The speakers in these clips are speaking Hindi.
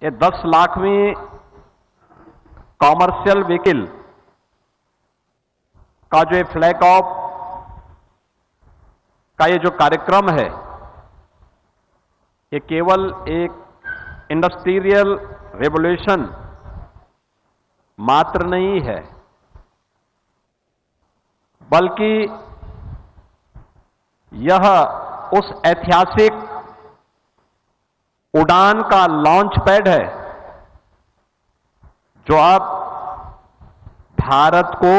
ये 10 लाखवीं कॉमर्शियल व्हीकल का जो फ्लैग ऑफ का ये जो कार्यक्रम है, ये केवल एक इंडस्ट्रियल रेवोल्यूशन मात्र नहीं है, बल्कि यह उस ऐतिहासिक उड़ान का लॉन्च पैड है जो अब भारत को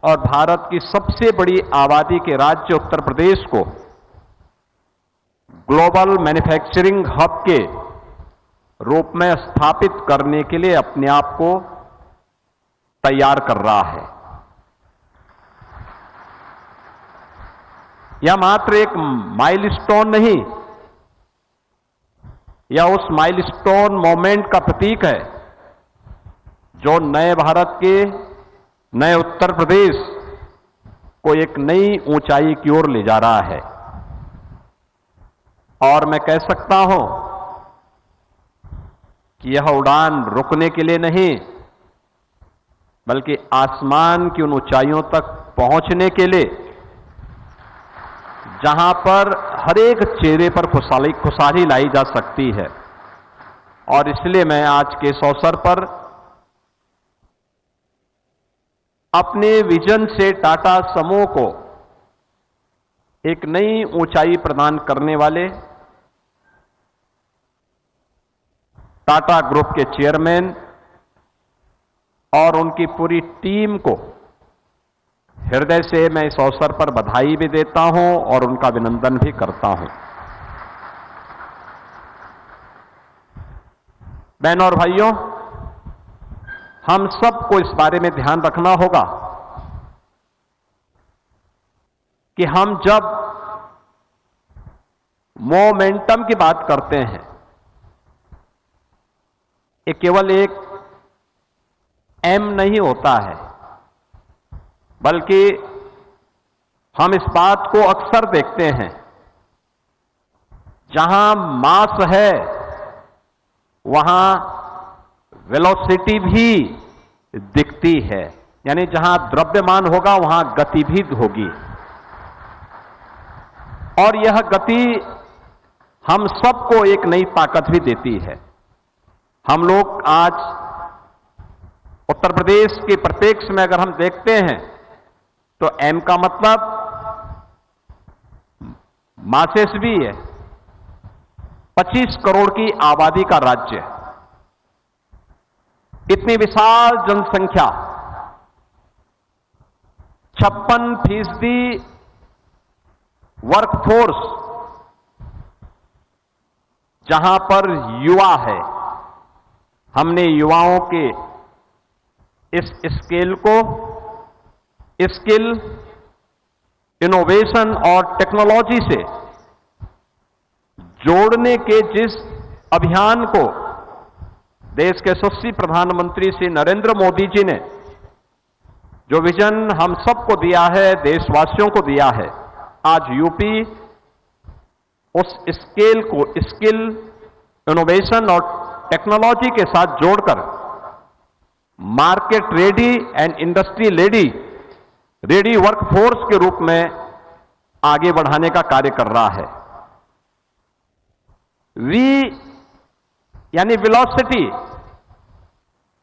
और भारत की सबसे बड़ी आबादी के राज्य उत्तर प्रदेश को ग्लोबल मैन्युफैक्चरिंग हब के रूप में स्थापित करने के लिए अपने आप को तैयार कर रहा है। यह मात्र एक माइलस्टोन नहीं, यह उस माइलस्टोन मोमेंट का प्रतीक है जो नए भारत के, नए उत्तर प्रदेश को एक नई ऊंचाई की ओर ले जा रहा है। और मैं कह सकता हूं कि यह उड़ान रुकने के लिए नहीं, बल्कि आसमान की उन ऊंचाइयों तक पहुंचने के लिए जहां पर हर एक चेहरे पर खुशहाली लाई जा सकती है। और इसलिए मैं आज के इस अवसर पर अपने विजन से टाटा समूह को एक नई ऊंचाई प्रदान करने वाले टाटा ग्रुप के चेयरमैन और उनकी पूरी टीम को हृदय से मैं इस अवसर पर बधाई भी देता हूं और उनका अभिनंदन भी करता हूं। बहनों और भाइयों, हम सबको इस बारे में ध्यान रखना होगा कि हम जब मोमेंटम की बात करते हैं, ये केवल एक एम नहीं होता है, बल्कि हम इस बात को अक्सर देखते हैं, जहां मास है वहां वेलोसिटी भी दिखती है, यानी जहां द्रव्यमान होगा वहां गति भी होगी। और यह गति हम सबको एक नई ताकत भी देती है। हम लोग आज उत्तर प्रदेश के परिप्रेक्ष्य में अगर हम देखते हैं तो एम का मतलब मासेस भी है। 25 करोड़ की आबादी का राज्य, इतनी विशाल जनसंख्या, 56% वर्कफोर्स, जहां पर युवा है। हमने युवाओं के इस स्केल को स्किल, इनोवेशन और टेक्नोलॉजी से जोड़ने के जिस अभियान को देश के यशस्वी प्रधानमंत्री श्री नरेंद्र मोदी जी ने जो विजन हम सबको दिया है, देशवासियों को दिया है, आज यूपी उस स्केल को स्किल, इनोवेशन और टेक्नोलॉजी के साथ जोड़कर market ready and industry ready workforce के रूप में आगे बढ़ाने का कार्य कर रहा है। वी यानी वेलोसिटी,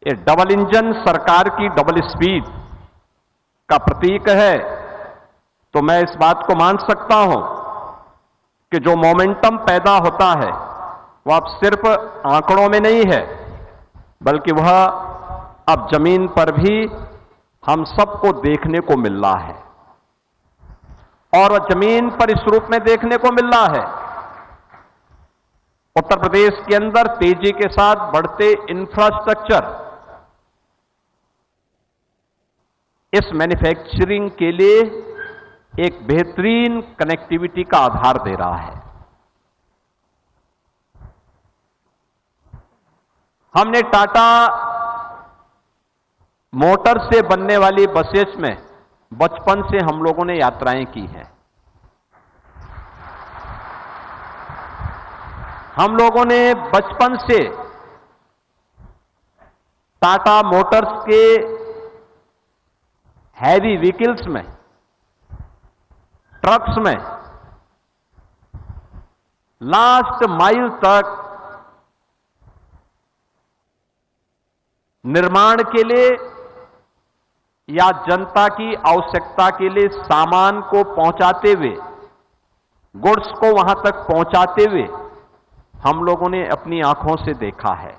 ये डबल इंजन सरकार की डबल स्पीड का प्रतीक है। तो मैं इस बात को मान सकता हूं कि जो मोमेंटम पैदा होता है वह अब सिर्फ आंकड़ों में नहीं है, बल्कि वह अब जमीन पर भी हम सबको देखने को मिल रहा है। और जमीन पर इस रूप में देखने को मिल रहा है, उत्तर प्रदेश के अंदर तेजी के साथ बढ़ते इंफ्रास्ट्रक्चर इस मैन्युफैक्चरिंग के लिए एक बेहतरीन कनेक्टिविटी का आधार दे रहा है। हमने टाटा मोटर से बनने वाली बसेस में बचपन से हम लोगों ने यात्राएं की हैं। हम लोगों ने बचपन से टाटा मोटर्स के हैवी व्हीकल्स में, ट्रक्स में लास्ट माइल तक निर्माण के लिए या जनता की आवश्यकता के लिए सामान को पहुंचाते हुए, गुड्स को वहां तक पहुंचाते हुए हम लोगों ने अपनी आंखों से देखा है।